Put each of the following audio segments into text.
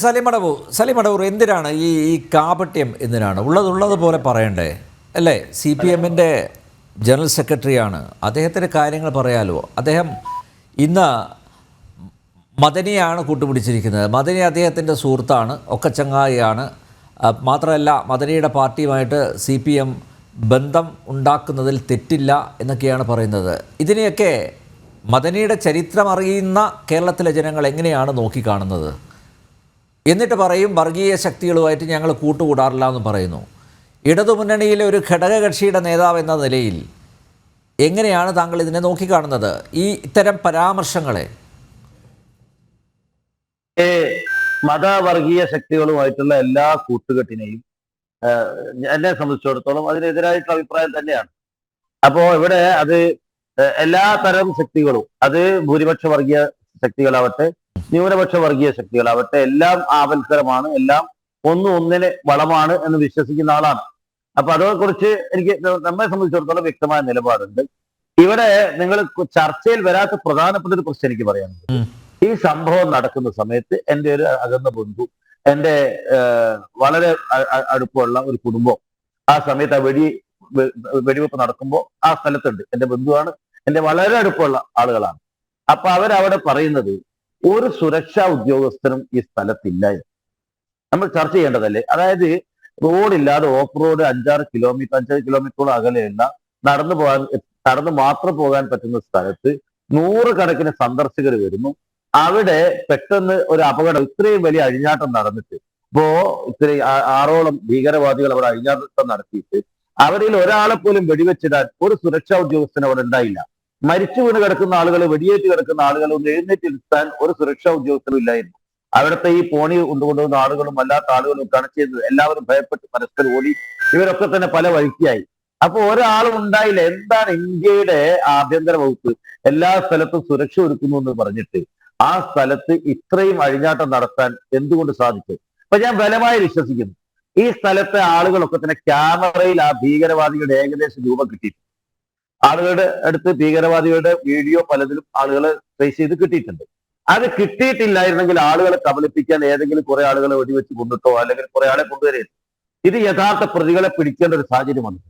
സലിമടവൂർ എന്തിനാണ് ഈ കാപട്യം എന്തിനാണ് ഉള്ളതുപോലെ പറയണ്ടേ അല്ലേ? CPM-ൻ്റെ ജനറൽ സെക്രട്ടറിയാണ്, അദ്ദേഹത്തിൻ്റെ കാര്യങ്ങൾ പറയാലോ. അദ്ദേഹം ഇന്ന് മദനിയാണ് കൂട്ടുപിടിച്ചിരിക്കുന്നത്. മദനി അദ്ദേഹത്തിൻ്റെ സുഹൃത്താണ്, ഒക്കെ ചങ്ങായിയാണ്. മാത്രമല്ല മദനിയുടെ പാർട്ടിയുമായിട്ട് CPM ബന്ധം ഉണ്ടാക്കുന്നതിൽ തെറ്റില്ല എന്നൊക്കെയാണ് പറയുന്നത്. ഇതിനെയൊക്കെ മദനിയുടെ ചരിത്രം അറിയുന്ന കേരളത്തിലെ ജനങ്ങൾ എങ്ങനെയാണ് നോക്കിക്കാണുന്നത്? എന്നിട്ട് പറയും വർഗീയ ശക്തികളുമായിട്ട് ഞങ്ങൾ കൂട്ടുകൂടാറില്ല എന്ന് പറയുന്നു. ഇടതുമുന്നണിയിലെ ഒരു ഘടകകക്ഷിയുടെ നേതാവ് എന്ന നിലയിൽ എങ്ങനെയാണ് താങ്കൾ ഇതിനെ നോക്കിക്കാണുന്നത്, ഇത്തരം പരാമർശങ്ങളെ? മതവർഗീയ ശക്തികളുമായിട്ടുള്ള എല്ലാ കൂട്ടുകെട്ടിനെയും എന്നെ സംബന്ധിച്ചിടത്തോളം അതിനെതിരായിട്ടുള്ള അഭിപ്രായം തന്നെയാണ്. അപ്പോ ഇവിടെ അത് എല്ലാ തരം ശക്തികളും, അത് ഭൂരിപക്ഷ വർഗീയ ശക്തികളാവട്ടെ ന്യൂനപക്ഷ വർഗീയ ശക്തികളാവട്ടെ, എല്ലാം ആപൽക്കരമാണ്, എല്ലാം ഒന്നിന് വളമാണ് എന്ന് വിശ്വസിക്കുന്ന ആളാണ്. അപ്പൊ അതേക്കുറിച്ച് എനിക്ക് നമ്മെ സംബന്ധിച്ചിടത്തോളം വ്യക്തമായ നിലപാടുണ്ട്. ഇവിടെ നിങ്ങൾ ചർച്ചയിൽ വരാത്ത പ്രധാനപ്പെട്ട ഒരു പ്രശ്നം എനിക്ക് പറയാനുണ്ട്. ഈ സംഭവം നടക്കുന്ന സമയത്ത് എൻ്റെ ഒരു അകന്ന ബന്ധു, എൻ്റെ വളരെ അടുപ്പമുള്ള ഒരു കുടുംബം ആ സമയത്ത് ആ വെടിവെപ്പ് നടക്കുമ്പോൾ ആ സ്ഥലത്തുണ്ട്. എൻ്റെ ബന്ധുവാണ്, എൻ്റെ വളരെ അടുപ്പമുള്ള ആളുകളാണ്. അപ്പൊ അവരവിടെ പറയുന്നത് ഒരു സുരക്ഷാ ഉദ്യോഗസ്ഥനും ഈ സ്ഥലത്തില്ല. നമ്മൾ ചർച്ച ചെയ്യേണ്ടതല്ലേ? അതായത് റോഡില്ലാതെ ഓഫ് റോഡ് 5 കിലോമീറ്ററോളം അകലെയുള്ള നടന്നു മാത്രം പോകാൻ പറ്റുന്ന സ്ഥലത്ത് 100 കണക്കിന് സന്ദർശകർ വരുന്നു. അവിടെ പെട്ടെന്ന് ഒരു അപകടം, ഇത്രയും വലിയ അഴിഞ്ഞാട്ടം നടന്നിട്ട്, ഇത്രയും 6ഓളം ഭീകരവാദികൾ അവിടെ അഴിഞ്ഞാട്ടം നടത്തിയിട്ട് അവരിൽ ഒരാളെ പോലും വെടിവെച്ചിടാൻ ഒരു സുരക്ഷാ ഉദ്യോഗസ്ഥന് അവിടെ ഉണ്ടായില്ല. മരിച്ചു വീണ് കിടക്കുന്ന ആളുകൾ, വെടിയേറ്റ് കിടക്കുന്ന ആളുകൾ ഒന്ന് എഴുന്നേറ്റ് ഇരുത്താൻ ഒരു സുരക്ഷാ ഉദ്യോഗസ്ഥരും ഇല്ലായിരുന്നു. അവിടുത്തെ ഈ പോണി കൊണ്ടുകൊണ്ടുവന്ന ആളുകളും അല്ലാത്ത ആളുകളും ചെയ്തത് എല്ലാവരും ഭയപ്പെട്ട് പരസ്പരം ഓടി. ഇവരൊക്കെ തന്നെ പല വഴിക്കായി. അപ്പൊ ഒരാളും ഉണ്ടായില്ല. എന്താണ് ഇന്ത്യയുടെ ആഭ്യന്തര വകുപ്പ് എല്ലാ സ്ഥലത്തും സുരക്ഷ ഒരുക്കുന്നു എന്ന് പറഞ്ഞിട്ട് ആ സ്ഥലത്ത് ഇത്രയും അഴിഞ്ഞാട്ടം നടത്താൻ എന്തുകൊണ്ട് സാധിച്ചു? അപ്പൊ ഞാൻ ബലമായി വിശ്വസിക്കുന്നു, ഈ സ്ഥലത്തെ ആളുകളൊക്കെ തന്നെ ക്യാമറയിൽ ആ ഭീകരവാദികളുടെ ഏകദേശം രൂപം കിട്ടിയിട്ടുണ്ട്. ആളുകളുടെ അടുത്ത് ഭീകരവാദികളുടെ വീഡിയോ പലതിലും ആളുകളെ ട്രേസ് ചെയ്ത് കിട്ടിയിട്ടുണ്ട്. അത് കിട്ടിയിട്ടില്ലായിരുന്നെങ്കിൽ ആളുകളെ കബളിപ്പിക്കാൻ ഏതെങ്കിലും കുറെ ആളുകളെ വെടിവെച്ച് കൊണ്ടിട്ടോ അല്ലെങ്കിൽ കുറെ ആളെ കൊണ്ടുവരുന്നു. ഇത് യഥാർത്ഥ പ്രതികളെ പിടിക്കേണ്ട ഒരു സാഹചര്യം വന്നു.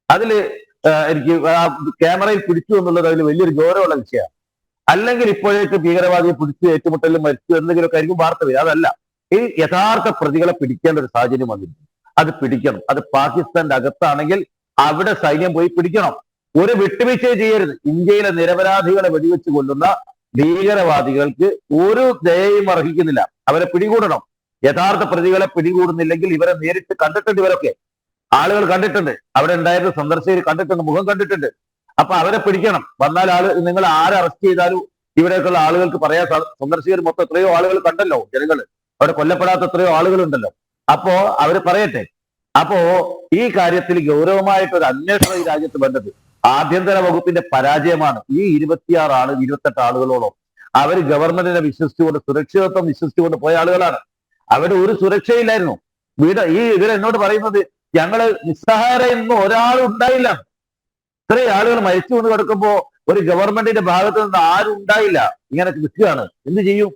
അതിൽ എനിക്ക് ക്യാമറയിൽ പിടിച്ചു എന്നുള്ളത് അതിൽ വലിയൊരു ഗൗരവമുള്ള വിഷയമാണ്. അല്ലെങ്കിൽ ഇപ്പോഴേക്ക് ഭീകരവാദിയെ പിടിച്ചു ഏറ്റുമുട്ടലും മരിച്ചു എന്തെങ്കിലുമൊക്കെ ആയിരിക്കും വാർത്ത വരിക. അതല്ല, ഈ യഥാർത്ഥ പ്രതികളെ പിടിക്കേണ്ട ഒരു സാഹചര്യം വന്നിട്ടുണ്ട്. അത് പിടിക്കണം. അത് പാകിസ്ഥാന്റെ അകത്താണെങ്കിൽ അവിടെ സൈന്യം പോയി പിടിക്കണം. ഒരു വിട്ടുവീഴ്ചയും ചെയ്യരുത്. ഇന്ത്യയിലെ നിരപരാധികളെ വെടിവെച്ച് കൊല്ലുന്ന ഭീകരവാദികൾക്ക് ഒരു ദയയും അർഹിക്കുന്നില്ല. അവരെ പിടികൂടണം. യഥാർത്ഥ പ്രതികളെ പിടികൂടുന്നില്ലെങ്കിൽ ഇവരെ നേരിട്ട് കണ്ടിട്ടുണ്ട്. ഇവരൊക്കെ ആളുകൾ കണ്ടിട്ടുണ്ട്, അവിടെ ഉണ്ടായിരുന്ന സന്ദർശകർ കണ്ടിട്ടുണ്ട്, മുഖം കണ്ടിട്ടുണ്ട്. അപ്പൊ അവരെ പിടിക്കണം. വന്നാൽ നിങ്ങൾ ആരെ അറസ്റ്റ് ചെയ്താലും ഇവിടേക്കുള്ള ആളുകൾക്ക് പറയാൻ, സന്ദർശകർ മൊത്തം എത്രയോ ആളുകൾ കണ്ടല്ലോ, ജനങ്ങൾ അവിടെ കൊല്ലപ്പെടാത്ത എത്രയോ ആളുകളുണ്ടല്ലോ. അപ്പോ അവര് പറയട്ടെ. അപ്പോ ഈ കാര്യത്തിൽ ഗൗരവമായിട്ടൊരു അന്വേഷണം ഈ രാജ്യത്ത് വേണ്ടത്. ആഭ്യന്തര വകുപ്പിന്റെ പരാജയമാണ്. ഈ 28 ആളുകളോളം അവര് ഗവൺമെന്റിനെ വിശ്വസിച്ചുകൊണ്ട്, സുരക്ഷിതത്വം വിശ്വസിച്ചുകൊണ്ട് പോയ ആളുകളാണ്. അവിടെ ഒരു സുരക്ഷയില്ലായിരുന്നു. ഇവരെന്നോട് പറയുന്നത് ഞങ്ങള് നിസ്സഹായരെയൊന്നും ഒരാളും ഉണ്ടായില്ല. ഇത്രയും ആളുകൾ മരിച്ചു കൊണ്ട് കിടക്കുമ്പോ ഒരു ഗവൺമെന്റിന്റെ ഭാഗത്ത് നിന്ന് ആരും ഉണ്ടായില്ല. ഇങ്ങനെ നിൽക്കുകയാണ്, എന്ത് ചെയ്യും?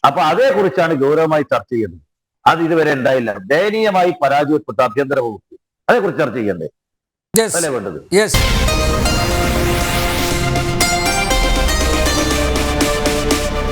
അപ്പൊ അതേക്കുറിച്ചാണ് ഗൗരവമായി ചർച്ച ചെയ്യുന്നത്. അത് ഇതുവരെ ഉണ്ടായില്ല. ദയനീയമായി പരാജയപ്പെട്ട ആഭ്യന്തര വകുപ്പ്, അതേക്കുറിച്ച് ചർച്ച ചെയ്യണ്ടേ? അല്ലേ വേണ്ടത്?